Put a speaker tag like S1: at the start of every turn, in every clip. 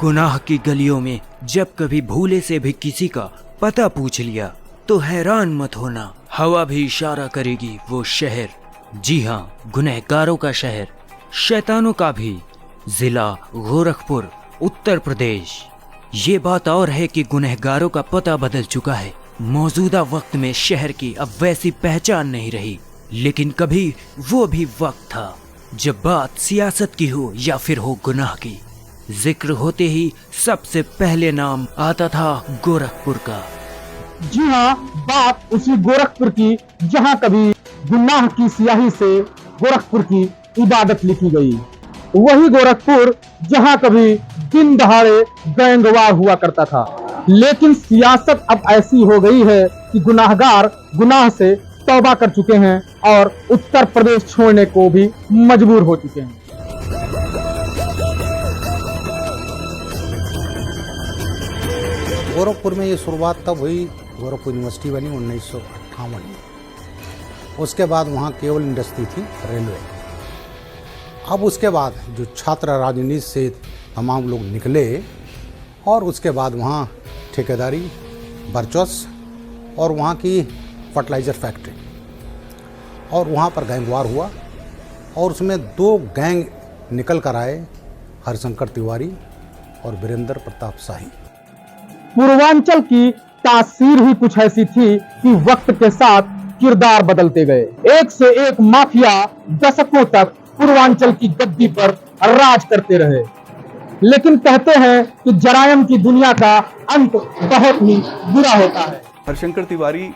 S1: गुनाह की गलियों में जब कभी भूले से भी किसी का पता पूछ लिया तो हैरान मत होना, हवा भी इशारा करेगी वो शहर। जी हाँ, गुनहगारों का शहर, शैतानों का भी। जिला गोरखपुर, उत्तर प्रदेश। ये बात और है कि गुनहगारों का पता बदल चुका है। मौजूदा वक्त में शहर की अब वैसी पहचान नहीं रही, लेकिन कभी वो भी वक्त था जब बात सियासत की हो या फिर हो गुनाह की, जिक्र होते ही सबसे पहले नाम आता था गोरखपुर का।
S2: जी हाँ, बात उसी गोरखपुर की जहाँ कभी गुनाह की स्याही से गोरखपुर की इबादत लिखी गई। वही गोरखपुर जहाँ कभी दिन दहाड़े गैंगवार हुआ करता था। लेकिन सियासत अब ऐसी हो गई है कि गुनाहगार गुनाह से तौबा कर चुके हैं और उत्तर प्रदेश छोड़ने को भी मजबूर हो चुके हैं।
S3: गोरखपुर में ये शुरुआत तब हुई, गोरखपुर यूनिवर्सिटी बनी 1958 में। उसके बाद वहाँ केवल इंडस्ट्री थी, रेलवे। अब उसके बाद जो छात्र राजनीति से तमाम लोग निकले और उसके बाद वहाँ ठेकेदारी, वर्चस्व और वहाँ की फर्टिलाइज़र फैक्ट्री, और वहाँ पर गैंगवार हुआ और उसमें 2 गैंग निकल कर आए, हरिशंकर तिवारी और वीरेंद्र प्रताप शाही।
S2: पूर्वांचल की तासीर ही कुछ ऐसी थी कि वक्त के साथ किरदार बदलते गए। एक से एक माफिया दशकों तक पूर्वांचल की गद्दी पर राज करते रहे। लेकिन कहते हैं कि जरायम की दुनिया का अंत बहुत ही बुरा होता है।
S4: हरिशंकर तिवारी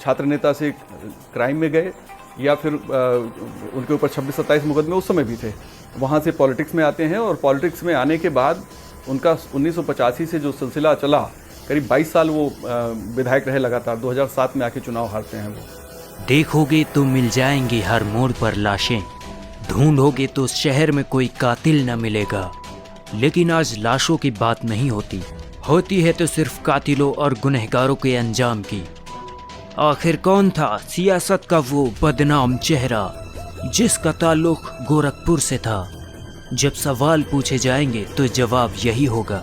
S4: छात्र नेता से क्राइम में गए या फिर उनके ऊपर 26-27 मुकदमे उस समय भी थे, वहाँ से पॉलिटिक्स में आते हैं। और पॉलिटिक्स में आने के बाद उनका 1985 से जो सिलसिला चला, करीब 22 साल वो विधायक रहे लगातार। 2007 में आके चुनाव हारते हैं वो।
S1: देखोगे तो मिल जाएंगी हर मोड़ पर लाशें, ढूंढोगे तो शहर में कोई कातिल न मिलेगा। लेकिन आज लाशों की बात नहीं होती है तो सिर्फ कातिलों और गुनहगारों के अंजाम की। आखिर कौन था सियासत का वो बदनाम चेहरा जिसका ताल्लुक गोरखपुर से था? जब सवाल पूछे जाएंगे तो जवाब यही होगा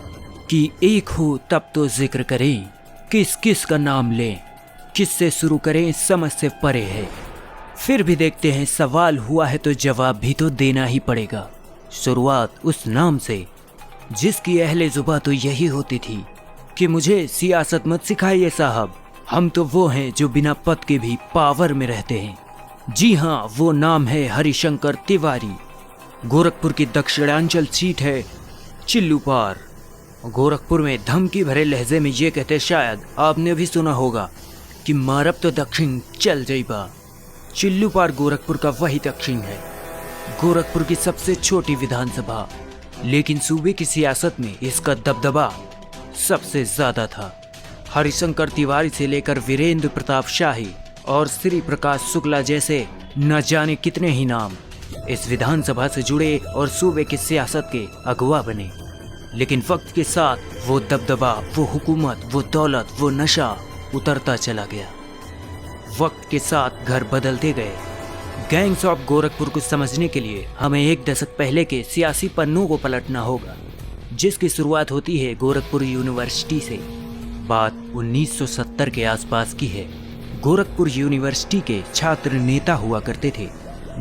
S1: कि एक हो तब तो जिक्र करें, किस किस का नाम लें, किससे शुरू करें समझ से परे है। फिर भी देखते हैं, सवाल हुआ है तो जवाब भी तो देना ही पड़ेगा। शुरुआत उस नाम से जिसकी अहले जुबा तो यही होती थी कि मुझे सियासत मत सिखाइए साहब, हम तो वो हैं जो बिना पद के भी पावर में रहते हैं। जी हाँ, वो नाम है हरिशंकर तिवारी। गोरखपुर की दक्षिणांचल सीट है चिल्लूपार। गोरखपुर में धमकी भरे लहजे में ये कहते, शायद आपने भी सुना होगा कि मारब तो दक्षिण चल जाइबा। चिल्लूपार गोरखपुर का वही दक्षिण है, गोरखपुर की सबसे छोटी विधानसभा। लेकिन सूबे की सियासत में इसका दबदबा सबसे ज्यादा था। हरिशंकर तिवारी से लेकर वीरेंद्र प्रताप शाही और श्री प्रकाश शुक्ला जैसे न जाने कितने ही नाम इस विधानसभा से जुड़े और सूबे की सियासत के अगुवा बने। लेकिन वक्त के साथ वो दबदबा, वो हुकूमत, वो दौलत, वो नशा उतरता चला गया। वक्त के साथ घर बदलते गए। गैंग्स ऑफ गोरखपुर को समझने के लिए हमें 1 दशक पहले के सियासी पन्नों को पलटना होगा, जिसकी शुरुआत होती है गोरखपुर यूनिवर्सिटी से। बात 1970 के आसपास की है। गोरखपुर यूनिवर्सिटी के छात्र नेता हुआ करते थे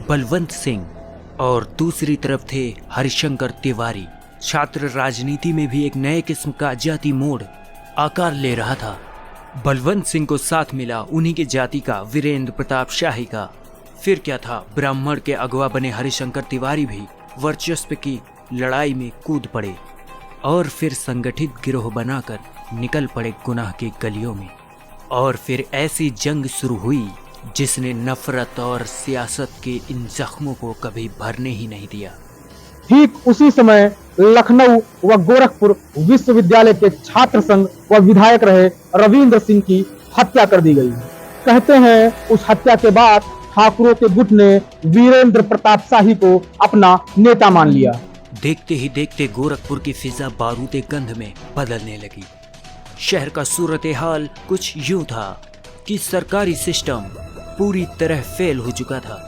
S1: बलवंत सिंह और दूसरी तरफ थे हरिशंकर तिवारी। छात्र राजनीति में भी एक नए किस्म का जाति मोड़ आकार ले रहा था। बलवंत सिंह को साथ मिला उन्हीं की जाति का वीरेंद्र प्रताप शाही का। फिर क्या था, ब्राह्मण के अगवा बने हरिशंकर तिवारी भी वर्चस्व की लड़ाई में कूद पड़े और फिर संगठित गिरोह बनाकर निकल पड़े गुनाह की गलियों में। और फिर ऐसी जंग शुरू हुई जिसने नफरत और सियासत के इन जख्मों को कभी भरने ही नहीं दिया।
S2: ठीक उसी समय लखनऊ व गोरखपुर विश्वविद्यालय के छात्र संघ व विधायक रहे रविंद्र सिंह की हत्या कर दी गई। कहते हैं उस हत्या के बाद ठाकुरों के गुट ने वीरेंद्र प्रताप शाही को अपना नेता मान लिया।
S1: देखते ही देखते गोरखपुर की फिजा बारूद गंध में बदलने लगी। शहर का सूरत हाल कुछ यूं था कि सरकारी सिस्टम पूरी तरह फेल हो चुका था।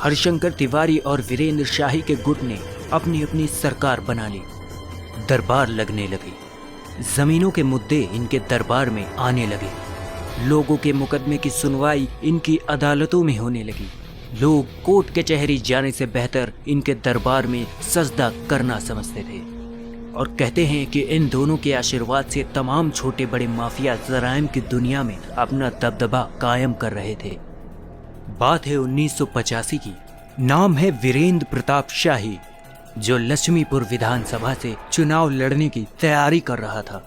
S1: हरिशंकर तिवारी और वीरेंद्र शाही के गुट ने अपनी अपनी सरकार बना ली। दरबार लगने लगे। जमीनों के मुद्दे इनके दरबार में आने लगे। लोगों के मुकदमे की सुनवाई इनकी अदालतों में होने लगी। लोग कोर्ट कचहरी जाने से बेहतर इनके दरबार में सजदा करना समझते थे और कहते हैं कि इन दोनों के आशीर्वाद से तमाम छोटे बड़े माफिया जराइम की दुनिया में अपना दबदबा कायम कर रहे थे। बात है 1985 की। नाम है वीरेंद्र प्रताप शाही, जो लक्ष्मीपुर विधानसभा से चुनाव लड़ने की तैयारी कर रहा था।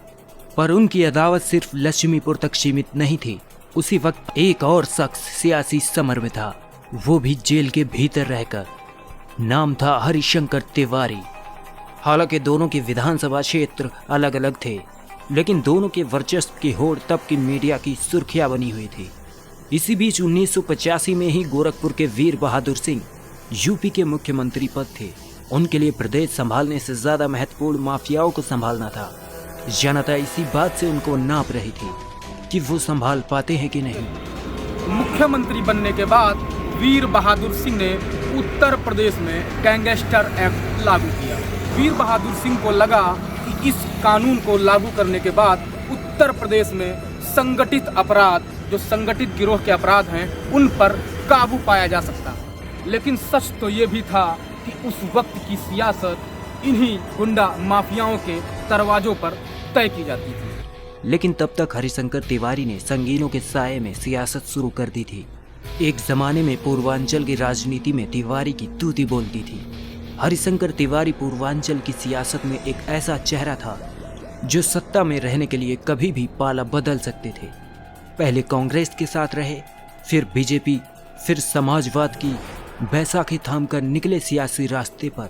S1: पर उनकी अदावत सिर्फ लक्ष्मीपुर तक सीमित नहीं थी। उसी वक्त एक और शख्स सियासी समर में था, वो भी जेल के भीतर रहकर। नाम था हरिशंकर तिवारी। हालांकि दोनों के विधानसभा क्षेत्र अलग अलग थे, लेकिन दोनों के वर्चस्व की होड़ तब की मीडिया की सुर्खियां बनी हुई थी। इसी बीच 1985 में ही गोरखपुर के वीर बहादुर सिंह यूपी के मुख्यमंत्री पद थे। उनके लिए प्रदेश संभालने से ज्यादा महत्वपूर्ण माफियाओं को संभालना था। जनता इसी बात से उनको नाप रही थी कि वो संभाल पाते हैं कि नहीं।
S5: मुख्यमंत्री बनने के बाद वीर बहादुर सिंह ने उत्तर प्रदेश में गैंगस्टर एक्ट लागू किया। वीर बहादुर सिंह को लगा कि इस कानून को लागू करने के बाद उत्तर प्रदेश में संगठित अपराध, जो संगठित गिरोह के अपराध हैं, उन पर काबू पाया जा सकता। लेकिन सच तो ये भी था कि उस वक्त की सियासत इन्हीं गुंडा माफियाओं के दरवाजों पर तय की जाती थी।
S1: लेकिन तब तक हरिशंकर तिवारी ने संगीनों के साये में सियासत शुरू कर दी थी। एक जमाने में पूर्वांचल की राजनीति में तिवारी की तूती बोलती थी। हरिशंकर तिवारी पूर्वांचल की सियासत में एक ऐसा चेहरा था जो सत्ता में रहने के लिए कभी भी पाला बदल सकते थे। पहले कांग्रेस के साथ रहे, फिर बीजेपी, फिर समाजवाद की बैसाखी थामकर निकले सियासी रास्ते पर।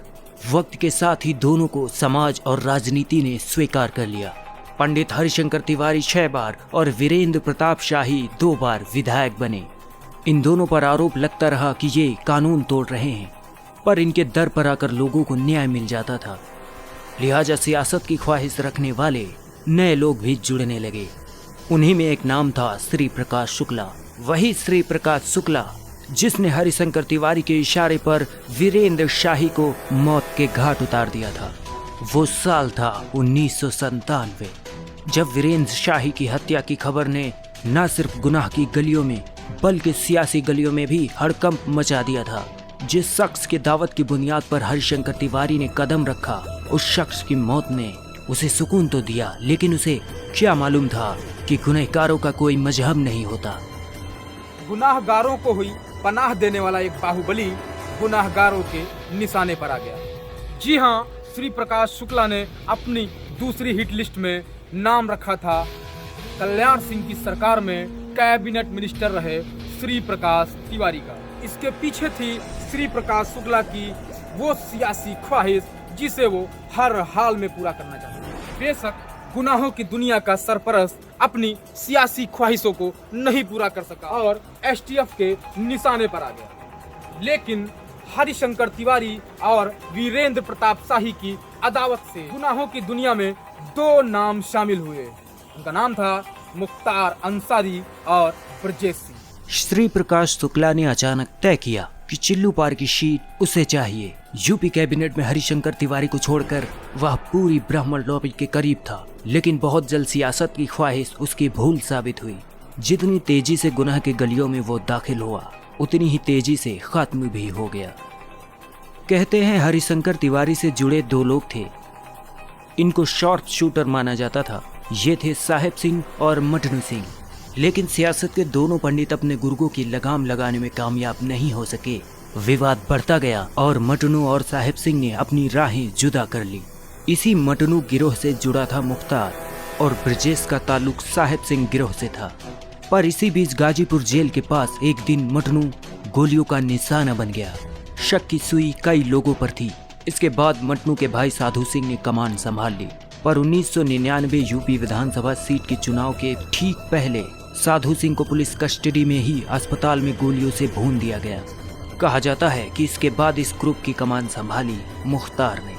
S1: वक्त के साथ ही दोनों को समाज और राजनीति ने स्वीकार कर लिया। पंडित हरिशंकर तिवारी 6 बार और वीरेंद्र प्रताप शाही 2 बार विधायक बने। इन दोनों पर आरोप लगता रहा कि ये कानून तोड़ रहे हैं, पर इनके दर पर आकर लोगों को न्याय मिल जाता था। लिहाजा सियासत की ख्वाहिश रखने वाले नए लोग भी जुड़ने लगे। उन्हीं में एक नाम था श्री प्रकाश शुक्ला। वही श्री प्रकाश शुक्ला जिसने हरिशंकर तिवारी के इशारे पर वीरेंद्र शाही को मौत के घाट उतार दिया था। वो साल था 1997, जब वीरेंद्र शाही की हत्या की खबर ने न सिर्फ गुनाह की गलियों में बल्कि सियासी गलियों में भी हड़कंप मचा दिया था। जिस शख्स की दावत की बुनियाद पर हरिशंकर तिवारी ने कदम रखा, उस शख्स की मौत ने उसे सुकून तो दिया, लेकिन उसे क्या मालूम था कि गुनहगारों का कोई मजहब नहीं होता।
S5: गुनाहगारों को हुई पनाह देने वाला एक बाहुबली गुनाहगारों के निशाने पर आ गया। जी हाँ, श्री प्रकाश शुक्ला ने अपनी दूसरी हिट लिस्ट में नाम रखा था कल्याण सिंह की सरकार में कैबिनेट मिनिस्टर रहे श्री प्रकाश तिवारी का। इसके पीछे थी श्री प्रकाश शुक्ला की वो सियासी ख्वाहिश जिसे वो हर हाल में पूरा करना चाहते थे। बेशक गुनाहों की दुनिया का सरपरस्त अपनी सियासी ख्वाहिशों को नहीं पूरा कर सका और एसटीएफ के निशाने पर आ गया, लेकिन हरिशंकर तिवारी और वीरेंद्र प्रताप शाही की अदावत से गुनाहों की दुनिया में 2 नाम शामिल हुए। उनका नाम था मुख्तार अंसारी और ब्रजेश सिंह।
S1: श्री प्रकाश शुक्ला ने अचानक तय किया कि चिल्लू पार की सीट उसे चाहिए। यूपी कैबिनेट में हरिशंकर तिवारी को छोड़कर वह पूरी ब्राह्मण लॉबी के करीब था, लेकिन बहुत जल्द सियासत की ख्वाहिश उसकी भूल साबित हुई। जितनी तेजी से गुनाह के गलियों में वो दाखिल हुआ, उतनी ही तेजी से खत्म भी हो गया। कहते हैं हरिशंकर तिवारी से जुड़े 2 लोग थे। इनको शॉर्प शूटर माना जाता था। ये थे साहेब सिंह और मटनू सिंह। लेकिन सियासत के दोनों पंडित अपने गुर्गों की लगाम लगाने में कामयाब नहीं हो सके। विवाद बढ़ता गया और मटनू और साहेब सिंह ने अपनी राहें जुदा कर ली। इसी मटनू गिरोह से जुड़ा था मुख्तार और ब्रजेश का ताल्लुक साहेब सिंह गिरोह से था। पर इसी बीच गाजीपुर जेल के पास एक दिन मटनू गोलियों का निशाना बन गया। शक की सुई कई लोगों पर थी। इसके बाद मटनू के भाई साधु सिंह ने कमान संभाल ली। पर 1999 यूपी विधानसभा सीट के चुनाव के ठीक पहले साधु सिंह को पुलिस कस्टडी में ही अस्पताल में गोलियों से भून दिया गया। कहा जाता है कि इसके बाद इस ग्रुप की कमान संभाली मुख्तार ने।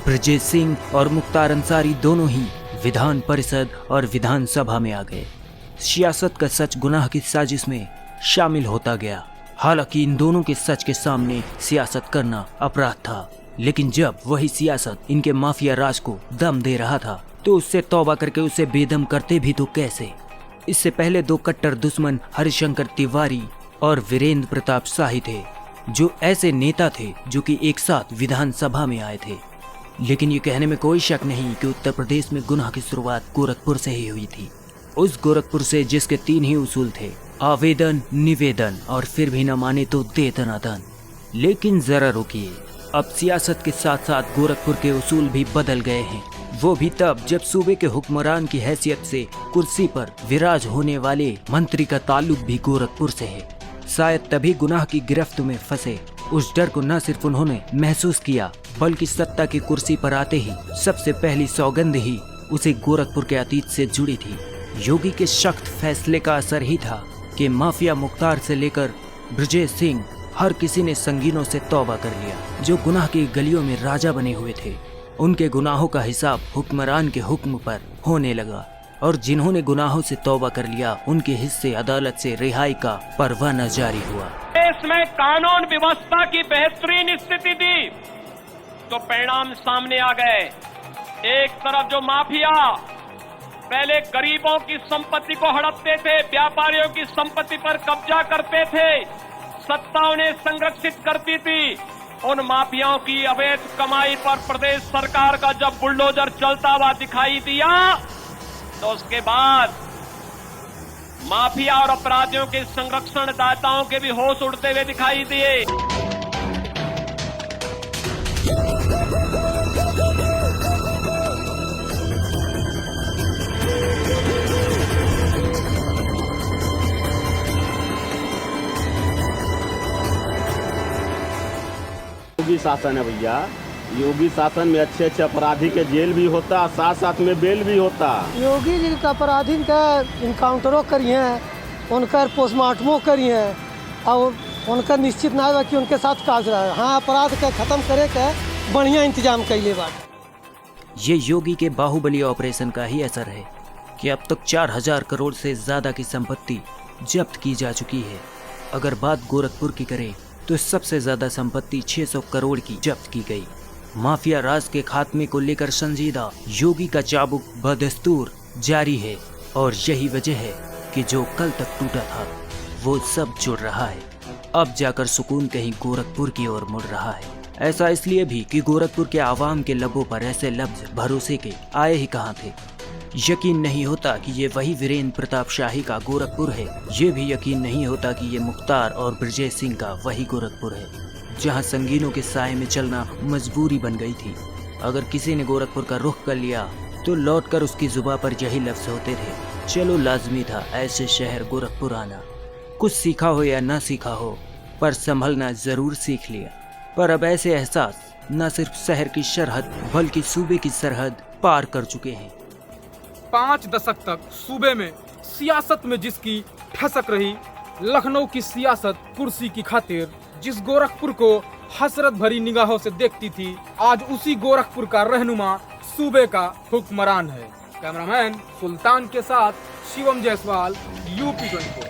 S1: ब्रजेश सिंह और मुख्तार अंसारी दोनों ही विधान परिषद और विधानसभा में आ गए। सियासत का सच गुनाह की साजिश में शामिल होता गया। हालांकि इन दोनों के सच के सामने सियासत करना अपराध था। लेकिन जब वही सियासत इनके माफिया राज को दम दे रहा था तो उससे तौबा करके उसे बेदम करते भी तो कैसे। इससे पहले 2 कट्टर दुश्मन हरिशंकर तिवारी और वीरेंद्र प्रताप शाही थे, जो ऐसे नेता थे जो कि एक साथ विधानसभा में आए थे। लेकिन ये कहने में कोई शक नहीं कि उत्तर प्रदेश में गुनाह की शुरुआत गोरखपुर से ही हुई थी। उस गोरखपुर से जिसके 3 ही उसूल थे, आवेदन, निवेदन और फिर भी न माने तो दे दनादन। लेकिन जरा रुकिए, अब सियासत के साथ साथ गोरखपुर के उसूल भी बदल गए हैं। वो भी तब जब सूबे के हुक्मरान की हैसियत से कुर्सी पर विराज होने वाले मंत्री का ताल्लुक भी गोरखपुर से है। शायद तभी गुनाह की गिरफ्त में फंसे उस डर को न सिर्फ उन्होंने महसूस किया, बल्कि सत्ता की कुर्सी पर आते ही सबसे पहली सौगंध ही उसे गोरखपुर के अतीत से जुड़ी थी। योगी के सख्त फैसले का असर ही था कि माफिया मुख्तार से लेकर ब्रजेश सिंह हर किसी ने संगीनों से तौबा कर लिया। जो गुनाह की गलियों में राजा बने हुए थे, उनके गुनाहों का हिसाब हुक्मरान के हुक्म पर होने लगा, और जिन्होंने गुनाहों से तौबा कर लिया उनके हिस्से अदालत से रिहाई का परवाना जारी हुआ।
S6: देश में कानून व्यवस्था की बेहतरीन स्थिति थी तो परिणाम सामने आ गए। एक तरफ जो माफिया पहले गरीबों की संपत्ति को हड़पते थे, व्यापारियों की संपत्ति पर कब्जा करते थे, सत्ता उन्हें संरक्षित करती थी, उन माफियाओं की अवैध कमाई पर प्रदेश सरकार का जब बुलडोजर चलता हुआ दिखाई दिया तो उसके बाद माफिया और अपराधियों के संरक्षण दाताओं के भी होश उड़ते हुए दिखाई दिए।
S7: योगी शासन है भैया। योगी शासन में अच्छे अच्छे अपराधी के जेल भी होता, साथ साथ में बेल भी होता।
S8: योगी जी का अपराधी का इनकाउंटरों करिए, उनका पोस्टमार्टमो करिए और उनका निश्चित ना हो कि उनके साथ काज रहा है। हाँ, अपराध का खत्म करे के बढ़िया इंतजाम कैले बात।
S1: ये योगी के बाहुबली ऑपरेशन का ही असर है कि अब तक 4000 करोड़ से ज्यादा की संपत्ति जब्त की जा चुकी है। अगर बात गोरखपुर की करें तो सबसे ज्यादा संपत्ति 600 करोड़ की जब्त की गई। माफिया राज के खात्मे को लेकर संजीदा योगी का चाबुक बदस्तूर जारी है, और यही वजह है कि जो कल तक टूटा था वो सब जुड़ रहा है। अब जाकर सुकून कहीं गोरखपुर की ओर मुड़ रहा है। ऐसा इसलिए भी कि गोरखपुर के आवाम के लबों पर ऐसे लफ्ज भरोसे के आए ही कहाँ थे। यकीन नहीं होता कि ये वही वीरेंद्र प्रताप शाही का गोरखपुर है। ये भी यकीन नहीं होता कि ये मुख्तार और ब्रजेश सिंह का वही गोरखपुर है, जहाँ संगीनों के साए में चलना मजबूरी बन गई थी। अगर किसी ने गोरखपुर का रुख कर लिया तो लौटकर उसकी जुबान पर यही लफ्ज होते थे, चलो लाजमी था ऐसे शहर गोरखपुर आना। कुछ सीखा हो या ना सीखा हो, पर संभलना जरूर सीख लिया। पर अब ऐसे एहसास न सिर्फ शहर की सरहद बल्कि सूबे की सरहद पार कर चुके हैं।
S5: 5 दशक तक सूबे में सियासत में जिसकी ठसक रही, लखनऊ की सियासत कुर्सी की खातिर जिस गोरखपुर को हसरत भरी निगाहों से देखती थी, आज उसी गोरखपुर का रहनुमा सूबे का हुक्मरान है। कैमरामैन सुल्तान के साथ शिवम जायसवाल, UP 24।